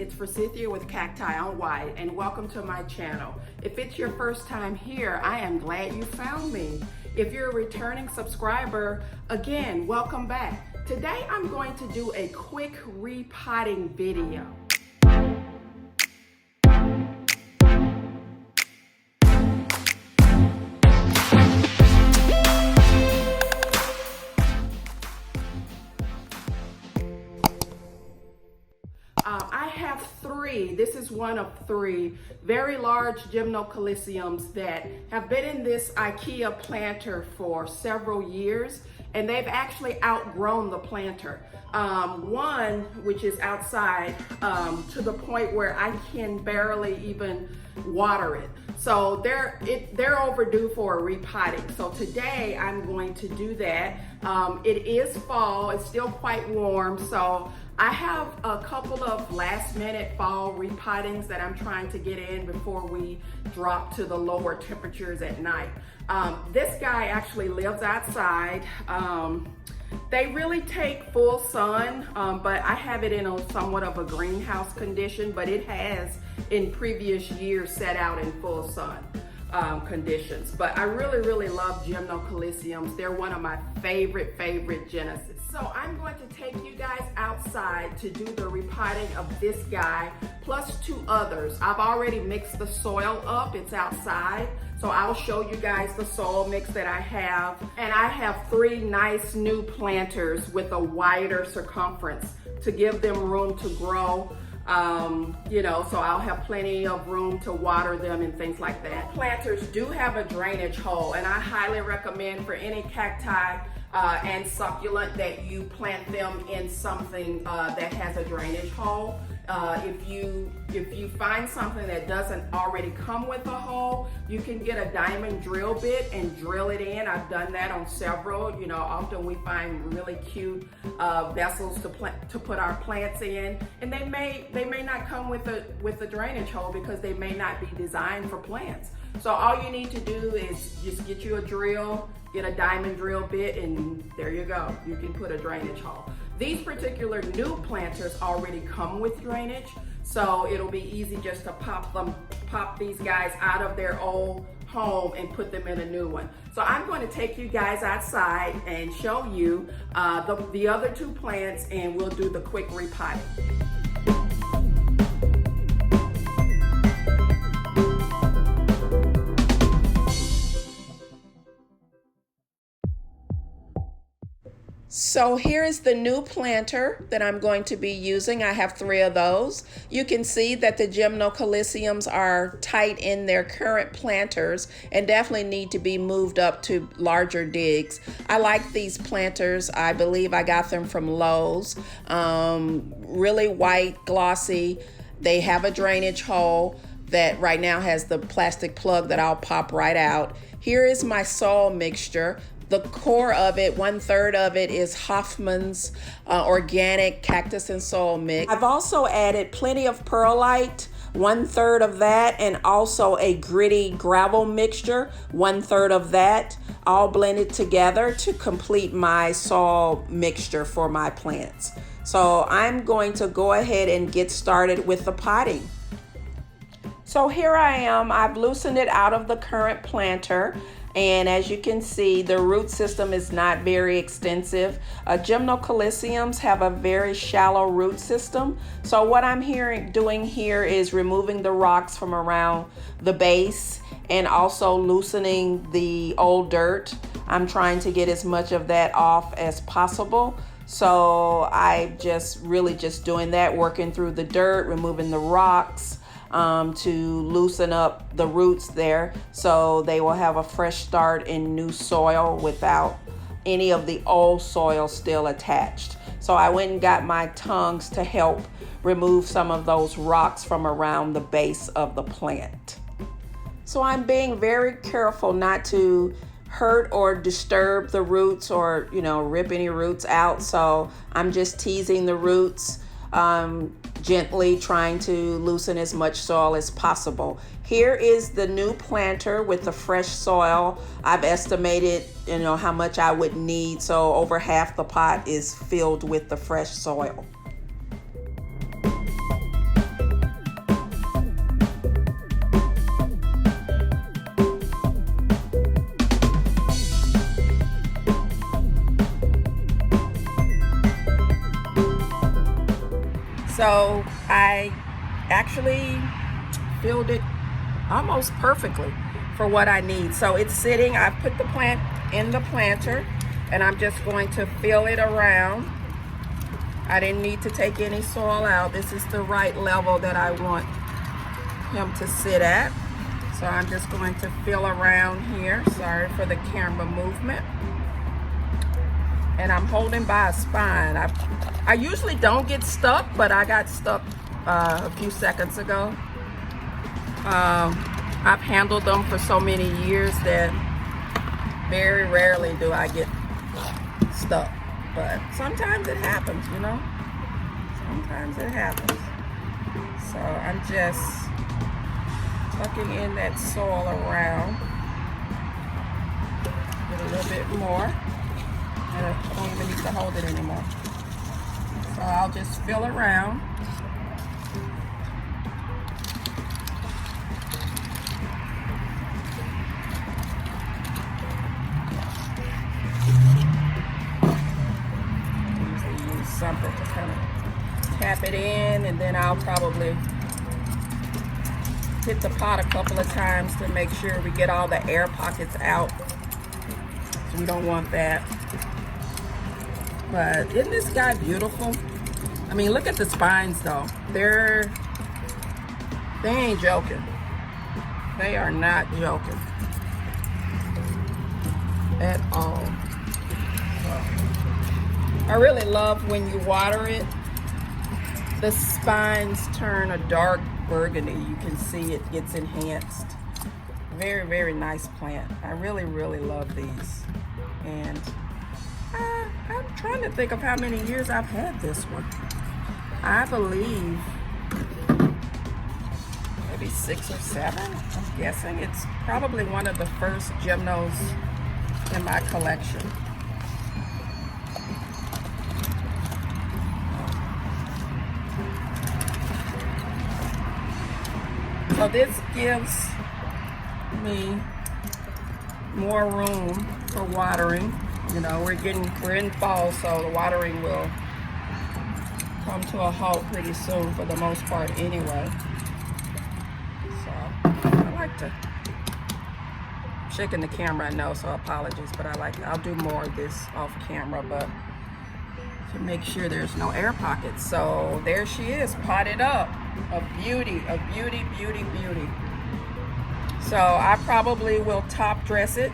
it's Forsythia with CactiOnWhite, and welcome to my channel. If it's your first time here, I am glad you found me. If you're a returning subscriber, again, welcome back. Today I'm going to do a quick repotting video. I have three, this is one of three, very large Gymnocalyciums that have been in this IKEA planter for several years, and they've actually outgrown the planter. One, which is outside, to the point where I can barely even water it. So they're overdue for a repotting. So today I'm going to do that. It is fall, it's still quite warm, so I have a couple of last minute fall repottings that I'm trying to get in before we drop to the lower temperatures at night. This guy actually lives outside. They really take full sun, but I have it in a somewhat of a greenhouse condition, but it has in previous years set out in full sun conditions. But I really love Gymnocalyciums. They're one of my favorite genuses. So I'm going to take you guys outside to do the repotting of this guy plus two others. I've already mixed the soil up, it's outside. So I'll show you guys the soil mix that I have. And I have three nice new planters with a wider circumference to give them room to grow. So I'll have plenty of room to water them and things like that. Planters do have a drainage hole, and I highly recommend for any cacti and succulent that you plant them in something that has a drainage hole. If you find something that doesn't already come with a hole, you can get a diamond drill bit and drill it in. I've done that on several. Often we find really cute vessels to put our plants in, and they may not come with a drainage hole because they may not be designed for plants. So all you need to do is just get you a drill, get a diamond drill bit, and there you go. You can put a drainage hole. These particular new planters already come with drainage, so it'll be easy just to pop these guys out of their old home and put them in a new one. So I'm going to take you guys outside and show you the other two plants, and we'll do the quick repotting. So here is the new planter that I'm going to be using. I have three of those. You can see that the Gymnocalyciums are tight in their current planters and definitely need to be moved up to larger digs. I like these planters. I believe I got them from Lowe's. Really white, glossy. They have a drainage hole that right now has the plastic plug that I'll pop right out. Here is my soil mixture. The core of it, 1/3 of it is Hoffman's organic cactus and soil mix. I've also added plenty of perlite, 1/3 of that, and also a gritty gravel mixture, 1/3 of that, all blended together to complete my soil mixture for my plants. So I'm going to go ahead and get started with the potting. So here I am. I've loosened it out of the current planter. And as you can see, the root system is not very extensive. Gymnocalyciums have a very shallow root system. So what I'm doing here is removing the rocks from around the base and also loosening the old dirt. I'm trying to get as much of that off as possible. So I just doing that, working through the dirt, removing the rocks, to loosen up the roots there so they will have a fresh start in new soil without any of the old soil still attached. So I went and got my tongs to help remove some of those rocks from around the base of the plant. So I'm being very careful not to hurt or disturb the roots or rip any roots out. So I'm just teasing the roots, gently trying to loosen as much soil as possible. Here is the new planter with the fresh soil. I've estimated, how much I would need. So over half the pot is filled with the fresh soil. So I actually filled it almost perfectly for what I need. So it's sitting, I've put the plant in the planter, and I'm just going to fill it around. I didn't need to take any soil out. This is the right level that I want him to sit at. So I'm just going to fill around here. Sorry for the camera movement. And I'm holding by a spine. I usually don't get stuck, but I got stuck a few seconds ago. I've handled them for so many years that very rarely do I get stuck. But sometimes it happens, you know? Sometimes it happens. So I'm just tucking in that soil around. Get a little bit more. I don't even need to hold it anymore. So I'll just fill around. Usually use something to kind of tap it in, and then I'll probably hit the pot a couple of times to make sure we get all the air pockets out. So we don't want that. But isn't this guy beautiful? I mean, look at the spines though. They ain't joking. They are not joking at all. So, I really love when you water it. The spines turn a dark burgundy. You can see it gets enhanced. Very, very nice plant. I really, really love these. And I'm trying to think of how many years I've had this one. I believe maybe 6 or 7. I'm guessing it's probably one of the first gymnos in my collection. So this gives me more room for watering. You know, we're in fall, so the watering will come to a halt pretty soon for the most part anyway. So I like to, shaking the camera, I know, so apologies, but I'll do more of this off camera, but to make sure there's no air pockets. So there she is, potted up. A beauty, a beauty, beauty, beauty. So I probably will top dress it.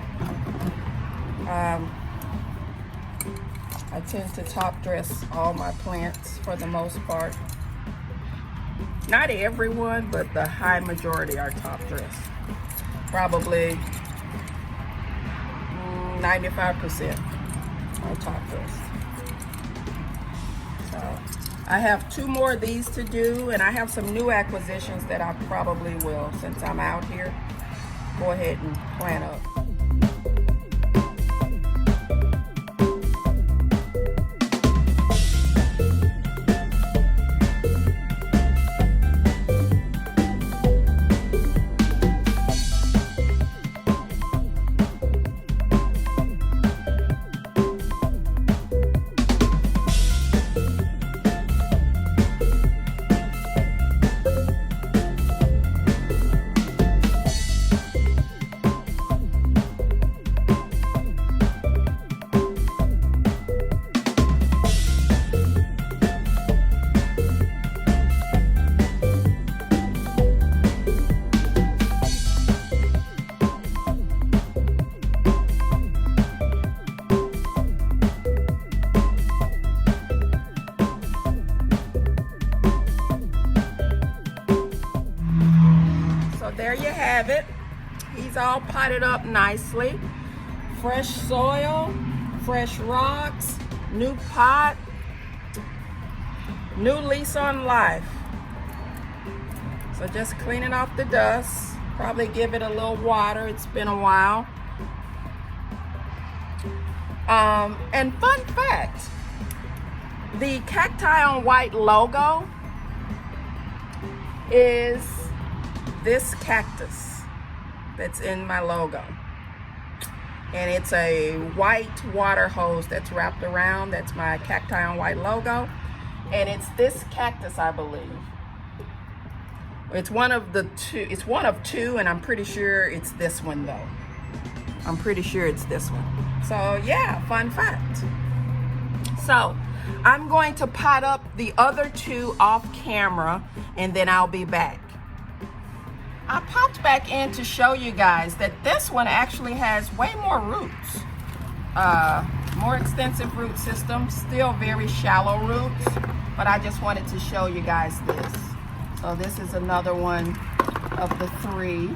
I tend to top dress all my plants for the most part. Not everyone, but the high majority are top dressed. Probably 95% are top dressed. So I have 2 more of these to do, and I have some new acquisitions that I probably will, since I'm out here, go ahead and plant up. There you have it. He's all potted up nicely. Fresh soil, fresh rocks, new pot, new lease on life. So just cleaning off the dust, probably give it a little water. It's been a while. And fun fact, the CactiOnWhite logo is this cactus that's in my logo, and it's a white water hose that's wrapped around. That's my CactiOnWhite logo, And it's this cactus, I believe. It's one of the two. It's one of two, and I'm pretty sure it's this one though. I'm pretty sure it's this one. So yeah, fun fact. So I'm going to pot up the other two off camera, and then I'll be back. I popped back in to show you guys that this one actually has way more roots. More extensive root system, still very shallow roots, but I just wanted to show you guys this. So this is another one of the three.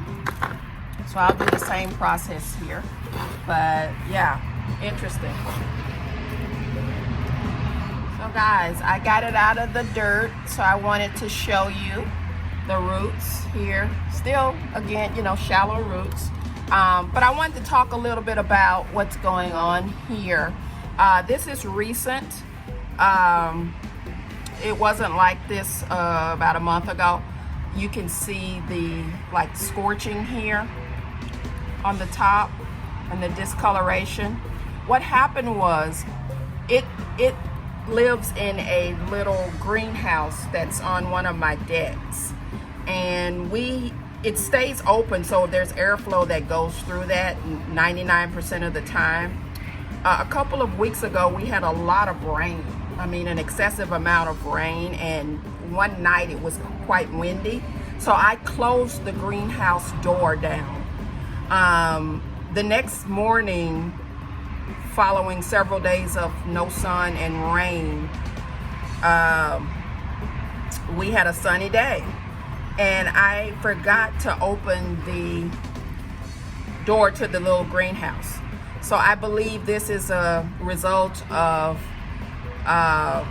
So I'll do the same process here, but yeah, interesting. So guys, I got it out of the dirt, so I wanted to show you the roots here. Still, again, you know, shallow roots. But I wanted to talk a little bit about what's going on here. This is recent. It wasn't like this about a month ago. You can see the like scorching here on the top and the discoloration. What happened was it lives in a little greenhouse that's on one of my decks, and it stays open, so there's airflow that goes through that 99% of the time. A couple of weeks ago, we had a lot of rain. I mean, an excessive amount of rain, and one night it was quite windy. So I closed the greenhouse door down. The next morning, following several days of no sun and rain, we had a sunny day. And I forgot to open the door to the little greenhouse. So I believe this is a result of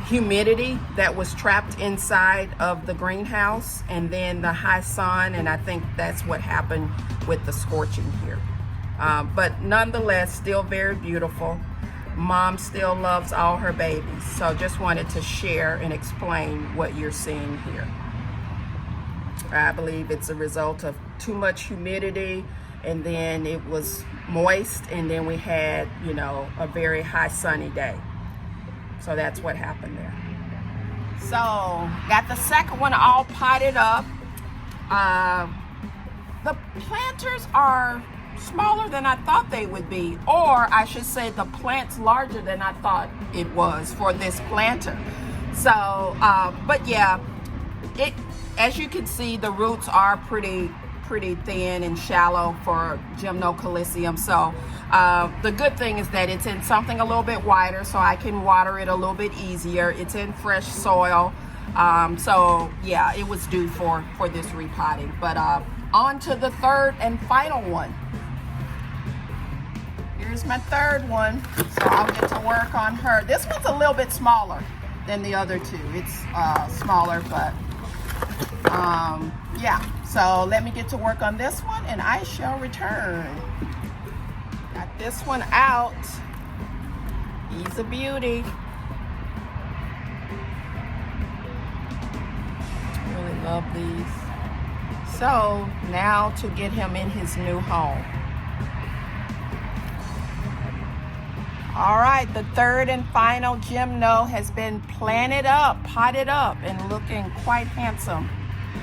humidity that was trapped inside of the greenhouse, and then the high sun, and I think that's what happened with the scorching here. But nonetheless, still very beautiful. Mom still loves all her babies. So just wanted to share and explain what you're seeing here. I believe it's a result of too much humidity, and then it was moist, and then we had, you know, a very high sunny day. So that's what happened there. So got the second one all potted up. The planters are smaller than I thought they would be, or I should say the plant's larger than I thought it was for this planter. So, but yeah, as you can see, the roots are pretty thin and shallow for Gymnocalycium. So the good thing is that it's in something a little bit wider, so I can water it a little bit easier. It's in fresh soil. So yeah, it was due for this repotting. But on to the third and final one. Here's my third one. So I'll get to work on her. This one's a little bit smaller than the other two. It's smaller, but yeah. So let me get to work on this one, and I shall return. Got this one out. He's a beauty. Really love these. So now to get him in his new home. All right, the third and final gymno has been planted up, potted up, and looking quite handsome,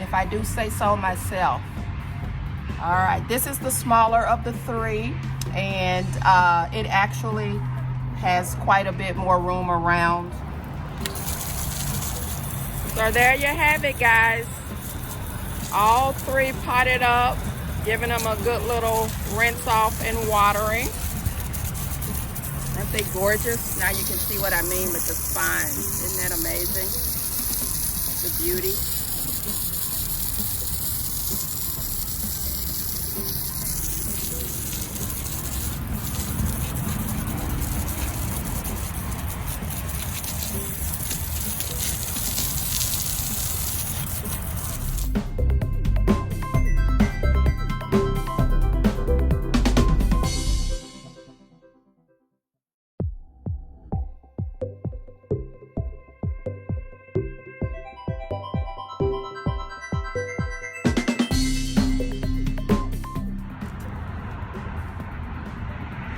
if I do say so myself. All right, this is the smaller of the three, and it actually has quite a bit more room around. So there you have it, guys. All three potted up, giving them a good little rinse off and watering. Aren't they gorgeous? Now you can see what I mean with the spines. Isn't that amazing? The beauty.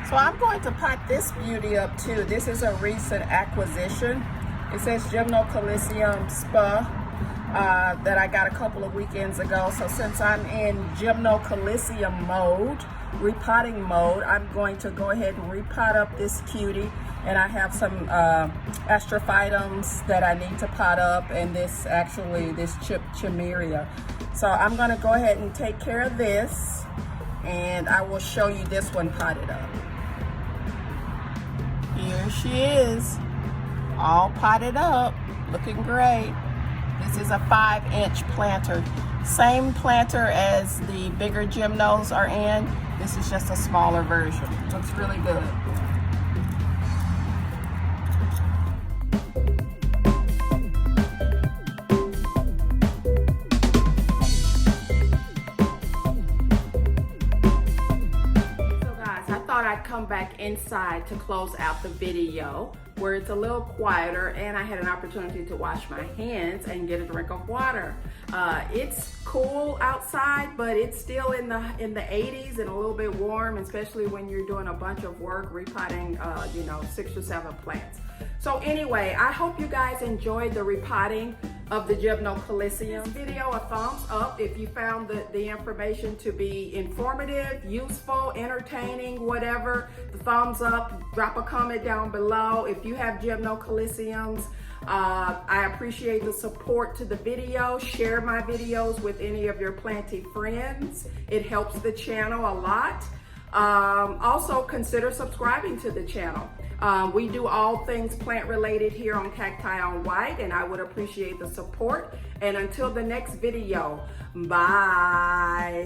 So I'm going to pot this beauty up too. This is a recent acquisition. It says Gymnocalycium spa that I got a couple of weekends ago. So since I'm in Gymnocalycium mode, repotting mode, I'm going to go ahead and repot up this cutie. And I have some astrophytums that I need to pot up, and this chimeria. So I'm gonna go ahead and take care of this, and I will show you this one potted up. Here she is, all potted up, looking great. This is a 5-inch planter. Same planter as the bigger gymnos are in. This is just a smaller version. Looks really good. I'd come back inside to close out the video where it's a little quieter, and I had an opportunity to wash my hands and get a drink of water. It's cool outside, but it's still in the 80s and a little bit warm, especially when you're doing a bunch of work repotting 6 or 7 plants. So anyway, I hope you guys enjoyed the repotting of the Gymnocalycium. Video, a thumbs up if you found the information to be informative, useful, entertaining, whatever. The thumbs up, drop a comment down below. If you have Gymnocalyciums, I appreciate the support to the video. Share my videos with any of your planty friends. It helps the channel a lot. Also consider subscribing to the channel. We do all things plant related here on CactiOnWhite, and I would appreciate the support. And until the next video, bye.